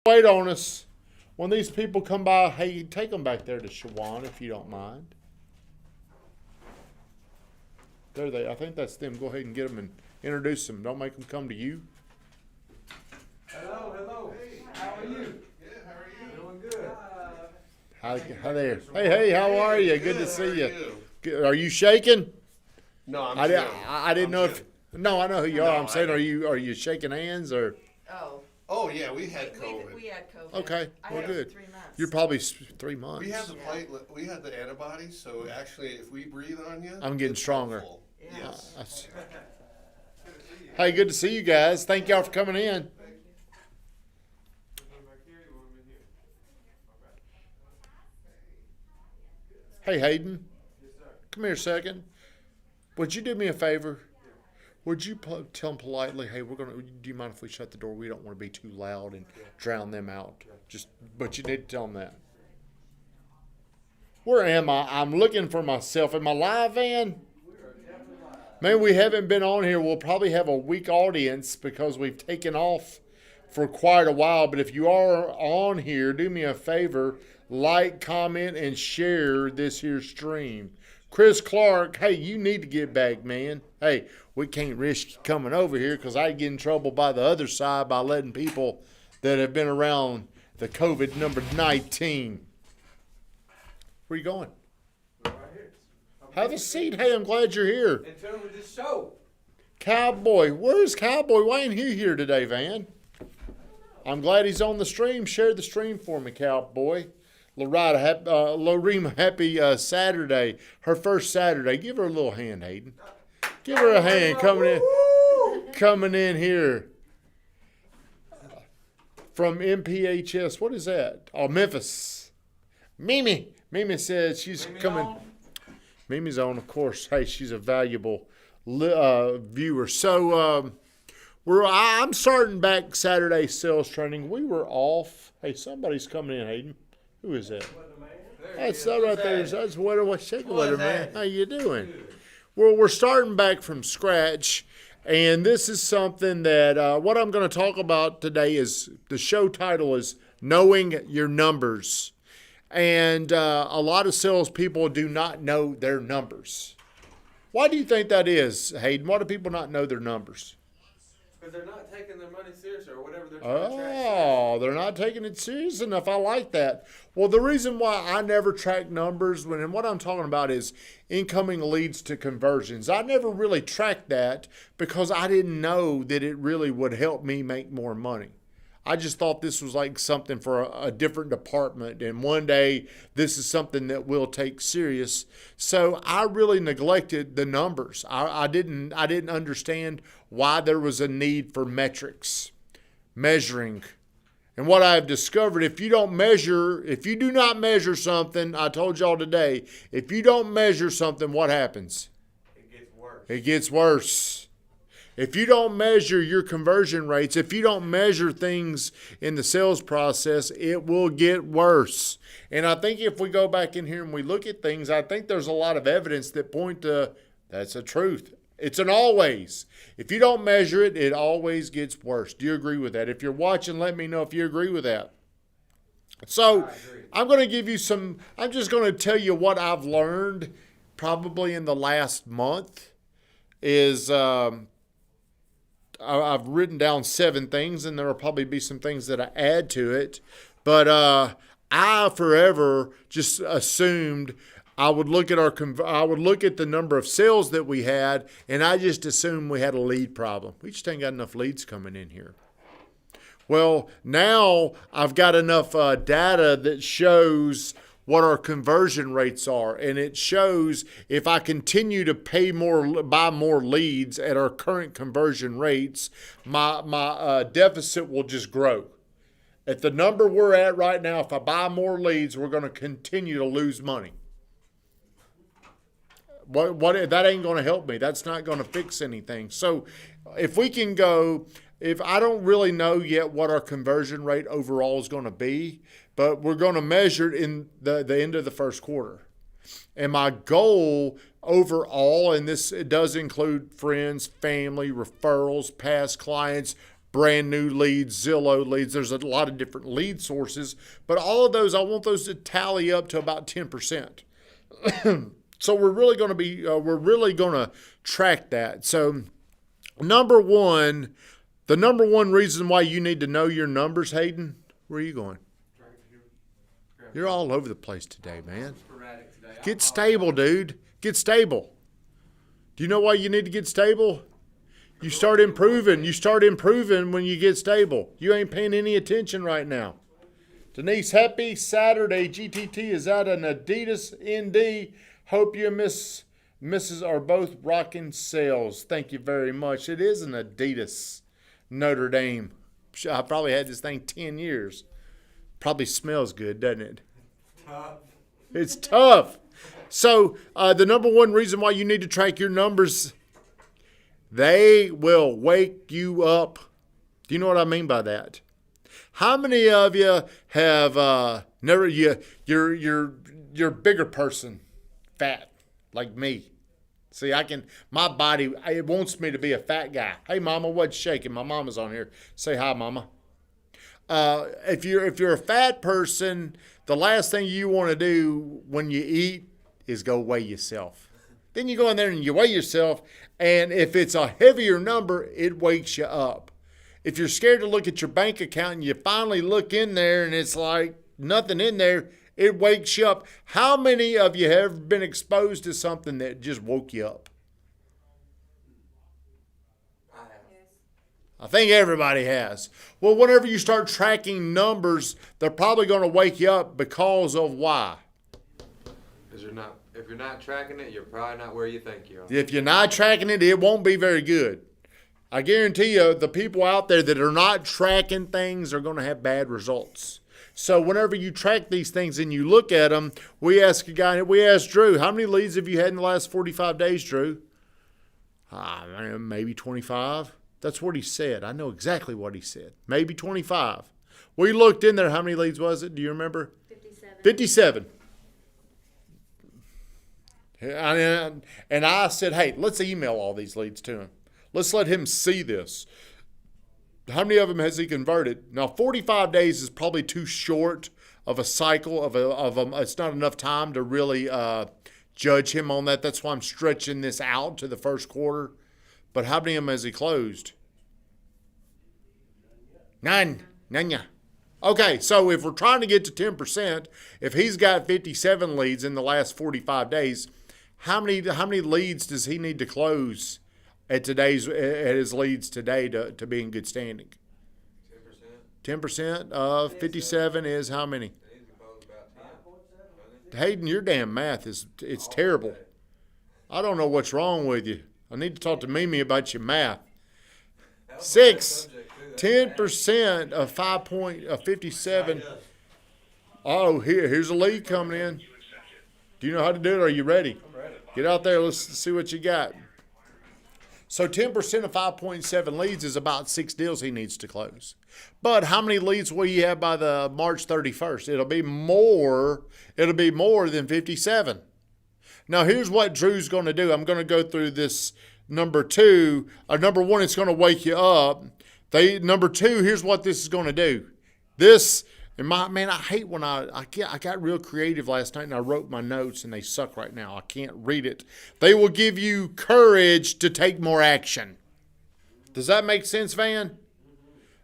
wait on us. When these people come by, hey, take them back there to Shawan if you don't mind. There they. I think that's them. Go ahead and get them and introduce them. Don't make them come to you. Hello. Hey, how are you? Good. How are you? Doing good. Hi there. Hey, how are you? Good to see you. Are you shaking? No, I'm I didn't know if. No, I know who you are. I'm saying, are you shaking hands or? Oh yeah, we had COVID. We had COVID. Okay, I well, had good. 3 months. You're probably 3 months. We had the we had the antibodies, so actually, if we breathe on you, I'm getting it's stronger. helpful. Yeah. Yes. Hey, good to see you guys. Thank y'all for coming in. Hey, Hayden. Come here a second. Would you do me a favor? Would you tell them politely, hey, do you mind if we shut the door? We don't want to be too loud and drown them out. But you need to tell them that. Where am I? I'm looking for myself. Am I live, Van? Man, we haven't been on here. We'll probably have a weak audience because we've taken off for quite a while. But if you are on here, do me a favor. Like, comment, and share this here stream. Chris Clark, hey, you need to get back, man. Hey, we can't risk you coming over here because I'd get in trouble by the other side by letting people that have been around the COVID number 19. Where you going? Right here. Have a seat. Hey, I'm glad you're here. And tell me this show. Cowboy, where's Cowboy? Why ain't he here today, Van? I'm glad he's on the stream. Share the stream for me, Cowboy. Lorima, happy Saturday. Her first Saturday. Give her a little hand, Hayden. Give her a hand coming in here from MPHS. What is that? Oh, Memphis. Mimi said she's coming. On? Mimi's on, of course. Hey, she's a valuable viewer. So I'm starting back Saturday sales training. We were off. Hey, somebody's coming in, Hayden. Who is that? That's that right there. That's what shaking weather, man. How you doing? Well, we're starting back from scratch, and this is something that what I'm going to talk about today is the show title is Knowing Your Numbers, and a lot of salespeople do not know their numbers. Why do you think that is, Hayden? Why do people not know their numbers? Because they're not taking their money seriously or whatever they're trying to track. Oh, they're not taking it serious enough. I like that. Well, the reason why I never track numbers, and what I'm talking about is incoming leads to conversions. I never really tracked that because I didn't know that it really would help me make more money. I just thought this was like something for a different department, and one day this is something that we'll take serious. So I really neglected the numbers. I didn't understand why there was a need for measuring. And what I've discovered, if you do not measure something, I told y'all today, if you don't measure something, what happens? It gets worse. It gets worse. If you don't measure your conversion rates, if you don't measure things in the sales process, it will get worse. And I think if we go back in here and we look at things, I think there's a lot of evidence that point to that's a truth. It's an always. If you don't measure it, it always gets worse. Do you agree with that? If you're watching, let me know if you agree with that. So I'm going to give you I'm just going to tell you what I've learned probably in the last month is I've written down 7 things, and there will probably be some things that I add to it. But I forever just assumed I would look at the number of sales that we had, and I just assumed we had a lead problem. We just ain't got enough leads coming in here. Well, now I've got enough data that shows what our conversion rates are, and it shows if I continue to buy more leads at our current conversion rates, my deficit will just grow. At the number we're at right now, if I buy more leads, we're going to continue to lose money. What that ain't going to help me. That's not going to fix anything. So if I don't really know yet what our conversion rate overall is going to be, but we're going to measure it in the end of the first quarter. And my goal overall, and it does include friends, family, referrals, past clients, brand new leads, Zillow leads. There's a lot of different lead sources, but all of those, I want those to tally up to about 10%. So we're really going to track that. So the number one reason why you need to know your numbers, Hayden, where are you going? You're all over the place today, man. Get stable, dude. Get stable. Do you know why you need to get stable? You start improving. You start improving when you get stable. You ain't paying any attention right now. Denise, happy Saturday. GTT is out an Adidas ND. Hope you and Mrs. are both rocking sales. Thank you very much. It is an Adidas Notre Dame. I probably had this thing 10 years. Probably smells good, doesn't it? Tough. It's tough. So the number one reason why you need to track your numbers, they will wake you up. Do you know what I mean by that? How many of you have you're bigger person, fat, like me? See, my body, it wants me to be a fat guy. Hey, mama, what's shaking? My mama's on here. Say hi, mama. If you're a fat person, the last thing you want to do when you eat is go weigh yourself. Then you go in there and you weigh yourself, and if it's a heavier number, it wakes you up. If you're scared to look at your bank account and you finally look in there and it's like nothing in there, it wakes you up. How many of you have been exposed to something that just woke you up? I think everybody has. Well, whenever you start tracking numbers, they're probably going to wake you up because of why? Because if you're not tracking it, you're probably not where you think you are. If you're not tracking it, it won't be very good. I guarantee you, the people out there that are not tracking things are going to have bad results. So whenever you track these things and you look at them, we asked Drew, how many leads have you had in the last 45 days, Drew? Maybe 25. That's what he said. I know exactly what he said. Maybe 25. We looked in there. How many leads was it? Do you remember? 57. And I said, hey, let's email all these leads to him. Let's let him see this. How many of them has he converted? Now, 45 days is probably too short of a cycle it's not enough time to really judge him on that. That's why I'm stretching this out to the first quarter. But how many of them has he closed? None. Okay, so if we're trying to get to 10%, if he's got 57 leads in the last 45 days, how many leads does he need to close at his leads today to be in good standing? 10%. 10% of 57 is how many? Hayden, your damn math it's terrible. I don't know what's wrong with you. I need to talk to Mimi about your math. 10% of 57. Oh, here's a lead coming in. Do you know how to do it? Are you ready? I'm ready. Get out there. Let's see what you got. So 10% of 5.7 leads is about 6 deals he needs to close. But how many leads will you have by the March 31st? It'll be more than 57. Now, here's what Drew's going to do. I'm going to go through this number two. Number one, it's going to wake you up. Number two, here's what this is going to do. I hate when I got real creative last night and I wrote my notes and they suck right now. I can't read it. They will give you courage to take more action. Does that make sense, Van?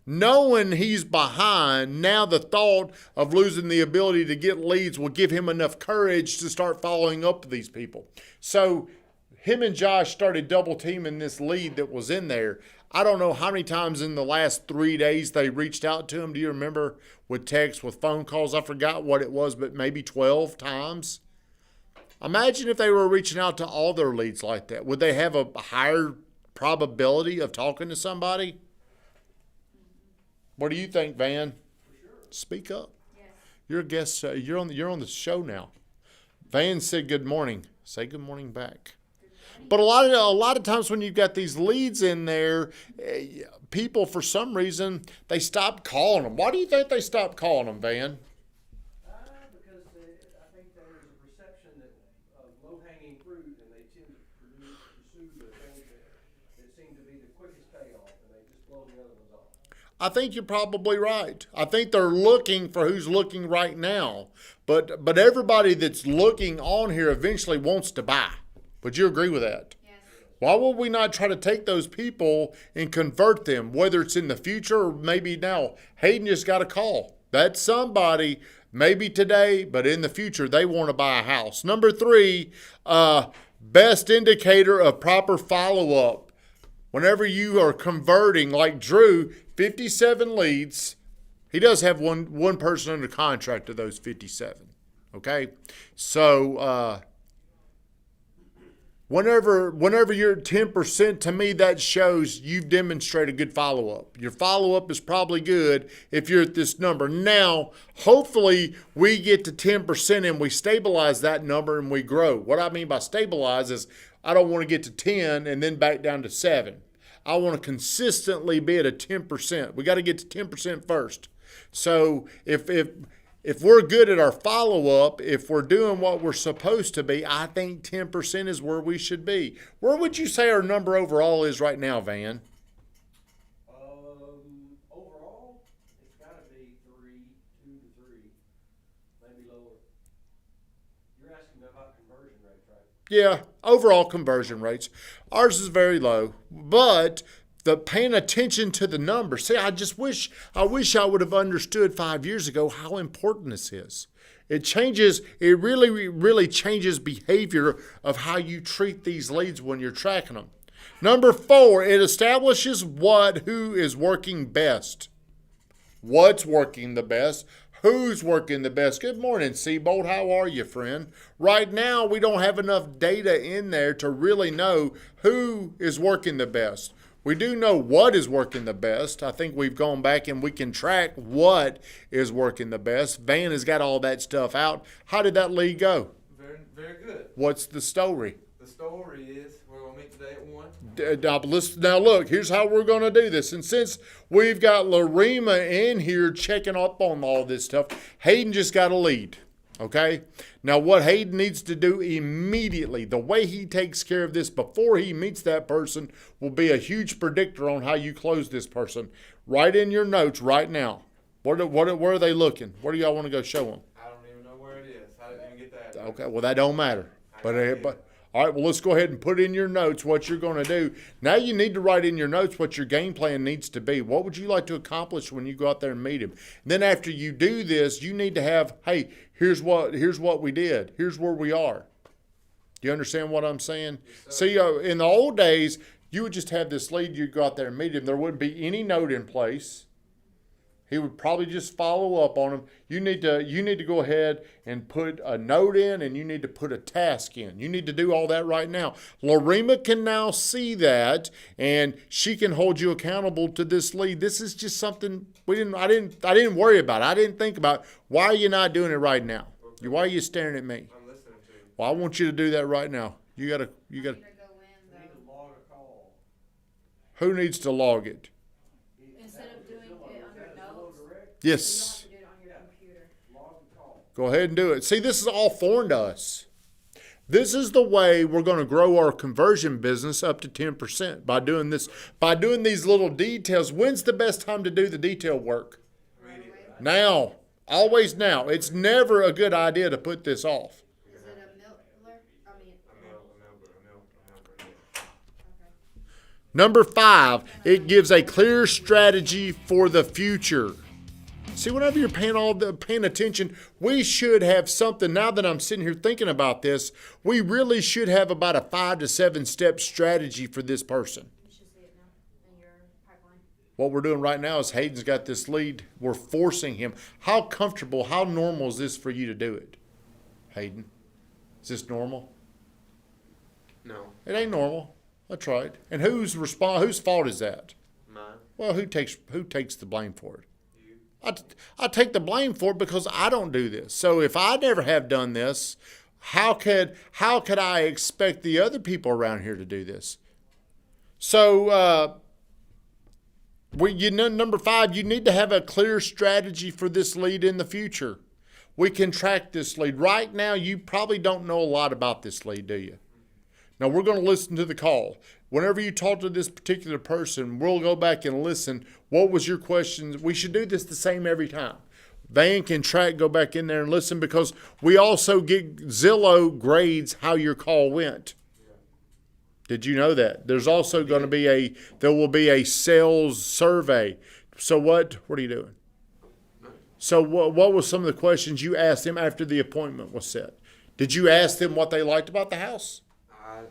Knowing he's behind, now the thought of losing the ability to get leads will give him enough courage to start following up with these people. So him and Josh started double teaming this lead that was in there. I don't know how many times in the last 3 days they reached out to him. Do you remember? With texts, with phone calls? I forgot what it was, but maybe 12 times. Imagine if they were reaching out to all their leads like that. Would they have a higher probability of talking to somebody? What do you think, Van? For sure. Speak up. Yes. You're a guest. You're on the show now. Van said good morning. Say good morning back. But a lot of times when you've got these leads in there, people for some reason they stop calling them. Why do you think they stopped calling them, Van? Because I think there is a perception of low-hanging fruit, and they tend to pursue the things that seem to be the quickest payoff, and they just blow the other ones off. I think you're probably right. I think they're looking for who's looking right now. But everybody that's looking on here eventually wants to buy. Would you agree with that? Yes. Why would we not try to take those people and convert them, whether it's in the future or maybe now? Hayden just got a call. That's somebody, maybe today, but in the future, they want to buy a house. Number 3, best indicator of proper follow-up. Whenever you are converting, like Drew, 57 leads, he does have one person under contract of those 57. Okay? So, whenever you're at 10%, to me that shows you've demonstrated good follow-up. Your follow-up is probably good if you're at this number. Now, hopefully we get to 10% and we stabilize that number and we grow. What I mean by stabilize is I don't want to get to 10 and then back down to 7. I want to consistently be at a 10%. We got to get to 10% first. So if we're good at our follow-up, if we're doing what we're supposed to be, I think 10% is where we should be. Where would you say our number overall is right now, Van? Overall, it's gotta be 2 to 3, maybe lower. You're asking about conversion rates, right? Yeah, overall conversion rates. Ours is very low, but the paying attention to the numbers. See, I wish I would have understood 5 years ago how important this is. It really changes behavior of how you treat these leads when you're tracking them. Number 4, it establishes who is working best. What's working the best? Who's working the best? Good morning, Seabold. How are you, friend? Right now, we don't have enough data in there to really know who is working the best. We do know what is working the best. I think we've gone back and we can track what is working the best. Van has got all that stuff out. How did that lead go? Very, very good. What's the story? The story is we're gonna meet today at 1. Now look, here's how we're going to do this. And since we've got Larima in here checking up on all this stuff, Hayden just got a lead. Okay? Now what Hayden needs to do immediately, the way he takes care of this before he meets that person will be a huge predictor on how you close this person. Write in your notes right now. Where are they looking? Where do y'all want to go show them? I don't even know where it is. I didn't even get that. Okay, well that don't matter. But all right, well, let's go ahead and put in your notes what you're going to do. Now you need to write in your notes what your game plan needs to be. What would you like to accomplish when you go out there and meet him? And then after you do this, you need to have, hey, here's what we did. Here's where we are. Do you understand what I'm saying? Yes, See, in the old days, you would just have this lead. You'd go out there and meet him. There wouldn't be any note in place. He would probably just follow up on him. You need to go ahead and put a note in, and you need to put a task in. You need to do all that right now. Larima can now see that, and she can hold you accountable to this lead. This is just something I didn't worry about. I didn't think about. Why are you not doing it right now? Why are you staring at me? I'm listening to you. Well, I want you to do that right now. You gotta. Need to go in, You need to though. log a call. Who needs to log it? Instead of doing it under notes, Direct, you Yes. have to do it on your computer. log the call. Go ahead and do it. See, this is all foreign to us. This is the way we're going to grow our conversion business up to 10% by doing this, by doing these little details. When's the best time to do the detail work? Immediately. Now. Always now. It's never a good idea to put this off. Is it a Miller? I mean, A okay. Number 5, it gives a clear strategy for the future. See, whenever you're paying attention, we should have something. Now that I'm sitting here thinking about this, we really should have about a 5 to 7 step strategy for this person. You should see it now in your pipeline. What we're doing right now is Hayden's got this lead. We're forcing him. How comfortable, how normal is this for you to do it, Hayden? Is this normal? No, It ain't normal. That's right. And whose fault is that? mine. Well, who takes the blame for it? You. I take the blame for it because I don't do this. So if I never have done this, how could I expect the other people around here to do this? So number 5, you need to have a clear strategy for this lead in the future. We can track this lead. Right now, you probably don't know a lot about this lead, do you? Now we're going to listen to the call. Whenever you talk to this particular person, we'll go back and listen. What was your question? We should do this the same every time. Van can go back in there and listen, because we also get Zillow grades how your call went. Did you know that? There's also going to be there will be a sales survey. So what are you doing? So what was some of the questions you asked them after the appointment was set? Did you ask them what they liked about the house? I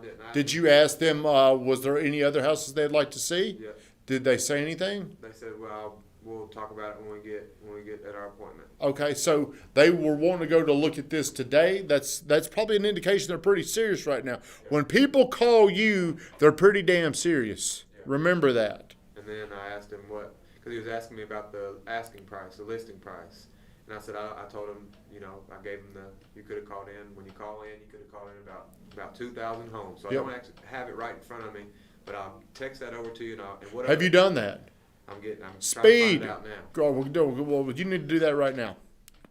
didn't. Did you ask them, was there any other houses they'd like to see? Yeah. Did they say anything? They said, well, we'll talk about it when we get at our appointment. Okay, so they were wanting to go to look at this today. That's probably an indication they're pretty serious right now. When people call you, they're pretty damn serious. Remember that. And then I asked him because he was asking me about the asking price, the listing price. And I said, I told him, I gave him you could have called in. When you call in, you could have called in about 2,000 homes. So Yep. I don't actually have it right in front of me, but I'll text that over to you. And whatever. Have you done that? I'm trying to Speed. find it out now. Well, you need to do that right now.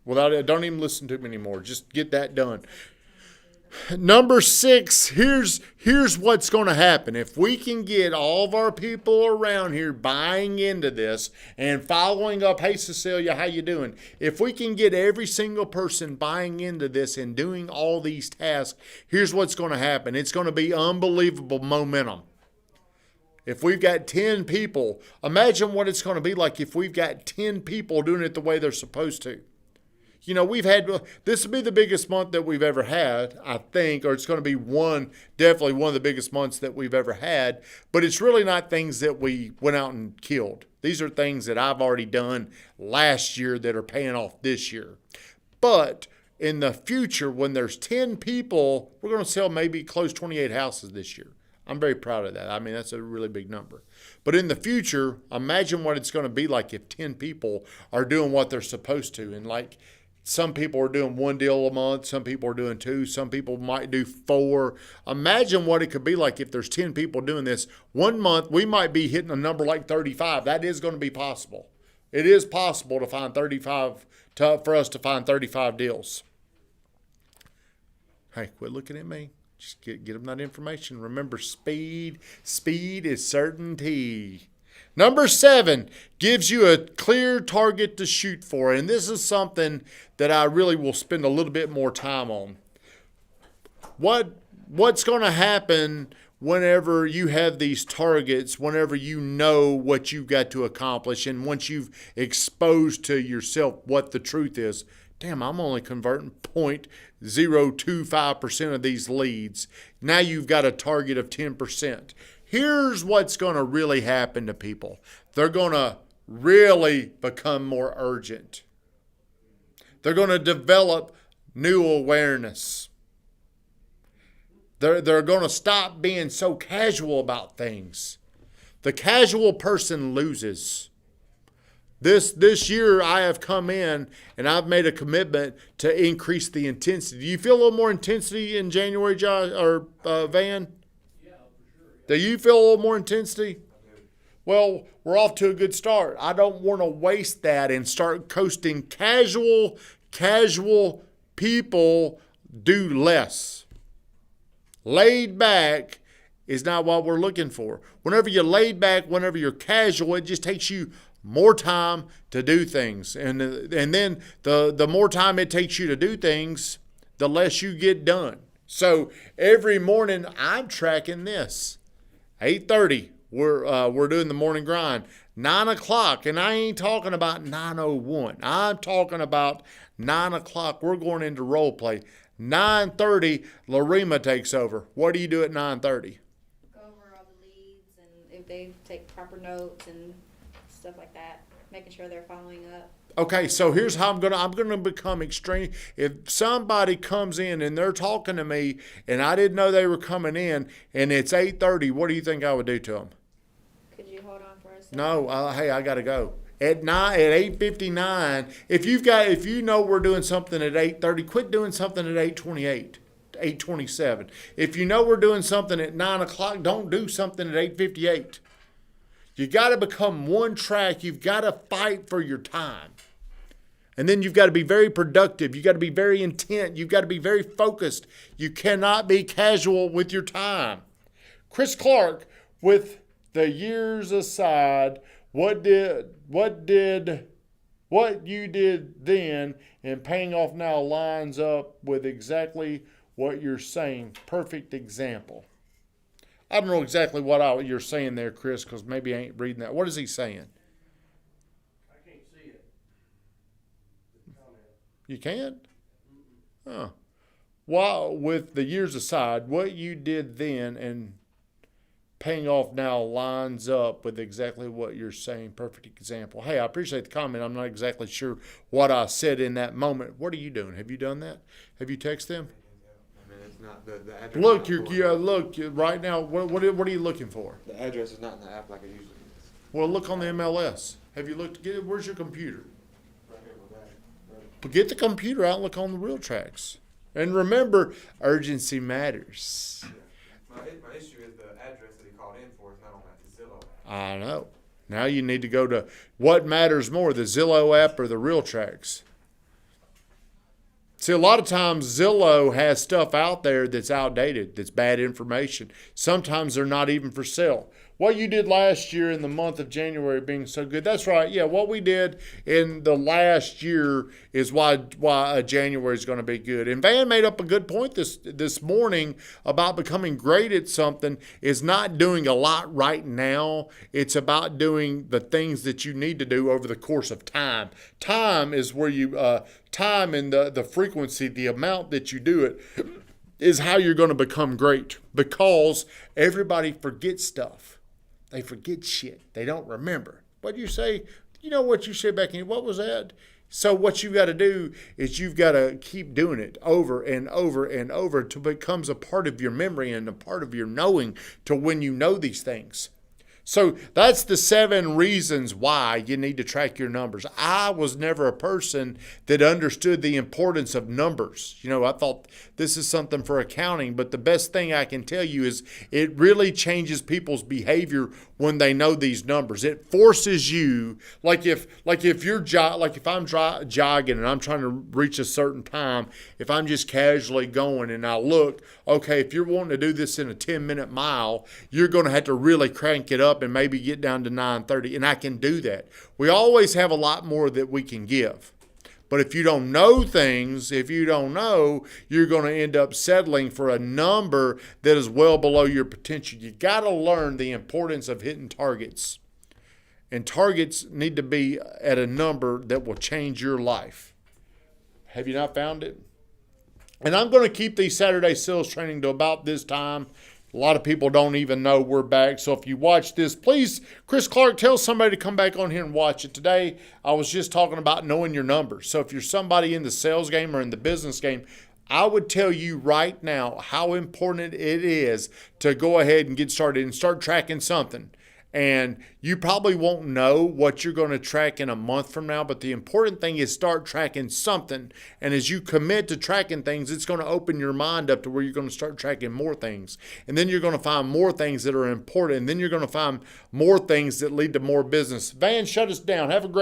Don't even listen to me anymore. Just get that done. Number 6, here's what's going to happen. If we can get all of our people around here buying into this and following up, hey, Cecilia, how you doing? If we can get every single person buying into this and doing all these tasks, here's what's going to happen. It's going to be unbelievable momentum. If we've got 10 people, imagine what it's going to be like if we've got 10 people doing it the way they're supposed to. This will be the biggest month that we've ever had, I think, or it's going to be definitely one of the biggest months that we've ever had. But it's really not things that we went out and killed. These are things that I've already done last year that are paying off this year. But in the future, when there's 10 people, we're going to sell maybe close 28 houses this year. I'm very proud of that. I mean, that's a really big number. But in the future, imagine what it's going to be like if 10 people are doing what they're supposed to. And some people are doing 1 deal a month. Some people are doing 2. Some people might do 4. Imagine what it could be like if there's 10 people doing this. 1 month, we might be hitting a number like 35. That is going to be possible. It is possible to find 35, for us to find 35 deals. Hey, quit looking at me. Just get them that information. Remember, speed is certainty. Number 7 gives you a clear target to shoot for. And this is something that I really will spend a little bit more time on. What's going to happen whenever you have these targets, whenever you know what you've got to accomplish, and once you've exposed to yourself what the truth is? Damn, I'm only converting 0.025% of these leads. Now you've got a target of 10%. Here's what's going to really happen to people. They're going to really become more urgent. They're going to develop new awareness. They're going to stop being so casual about things. The casual person loses. This year I have come in and I've made a commitment to increase the intensity. Do you feel a little more intensity in January, Josh, or Van? Yeah, for sure. Do you feel a little more intensity? Well, we're off to a good start. I don't want to waste that and start coasting. Casual people do less. Laid back is not what we're looking for. Whenever you're laid back, whenever you're casual, it just takes you more time to do things. And then the more time it takes you to do things, the less you get done. So every morning I'm tracking this. 8:30, we're doing the morning grind. 9 o'clock, and I ain't talking about 9:01. I'm talking about 9 o'clock. We're going into role play. 9:30, Larima takes over. What do you do at 9:30? Go over all the leads and if they take proper notes and stuff like that, making sure they're following up. Okay, so here's how I'm gonna become extreme. If somebody comes in and they're talking to me and I didn't know they were coming in and it's 8:30, what do you think I would do to them? Could you hold on for a second? No, hey, I gotta go. At 8:59, if you know we're doing something at 8:30, quit doing something at 8:28, 8:27. If you know we're doing something at 9 o'clock, don't do something at 8:58. You got to become one track. You've got to fight for your time. And then you've got to be very productive. You've got to be very intent. You've got to be very focused. You cannot be casual with your time. Chris Clark, with the years aside, what you did then and paying off now lines up with exactly what you're saying. Perfect example. I don't know exactly what you're saying there, Chris, because maybe I ain't reading that. What is he saying? I can't see it. The comment. You can't? Huh. Well, with the years aside, what you did then and paying off now lines up with exactly what you're saying. Perfect example. Hey, I appreciate the comment. I'm not exactly sure what I said in that moment. What are you doing? Have you done that? Have you texted them? I mean, it's not the address. Look, is not for it. look right now. What are you looking for? The address is not in the app like it usually is. Well, look on the MLS. Have you looked? Where's your computer? Right here, my bag. Right. But get the computer out and look on the real tracks. And remember, urgency matters. Yeah. My issue is the address that he called in for is not on that Zillow app. I know. Now you need to go to what matters more, the Zillow app or the real tracks. See, a lot of times Zillow has stuff out there that's outdated, that's bad information. Sometimes they're not even for sale. What you did last year in the month of January being so good, that's right. Yeah, what we did in the last year is why January is going to be good. And Van made up a good point this morning about becoming great at something is not doing a lot right now. It's about doing the things that you need to do over the course of time. Time is where you time and the frequency, the amount that you do it is how you're going to become great, because everybody forgets stuff. They forget shit. They don't remember. What you say? You know what you said back in, what was that? So what you've got to do is you've got to keep doing it over and over and over until it becomes a part of your memory and a part of your knowing to when you know these things. So that's the 7 reasons why you need to track your numbers. I was never a person that understood the importance of numbers. You know, I thought this is something for accounting, but the best thing I can tell you is it really changes people's behavior when they know these numbers. It forces you, like if I'm jogging and I'm trying to reach a certain time, if I'm just casually going and I look, okay, if you're wanting to do this in a 10-minute mile, you're going to have to really crank it up and maybe get down to 9:30, and I can do that. We always have a lot more that we can give. But if you don't know things, you're going to end up settling for a number that is well below your potential. You got to learn the importance of hitting targets. And targets need to be at a number that will change your life. Have you not found it? And I'm going to keep these Saturday sales training to about this time. A lot of people don't even know we're back. So if you watch this, please, Chris Clark, tell somebody to come back on here and watch it. Today, I was just talking about knowing your numbers. So if you're somebody in the sales game or in the business game, I would tell you right now how important it is to go ahead and get started and start tracking something. And you probably won't know what you're going to track in a month from now, but the important thing is start tracking something. And as you commit to tracking things, it's going to open your mind up to where you're going to start tracking more things. And then you're going to find more things that are important. And then you're going to find more things that lead to more business. Van, shut us down. Have a great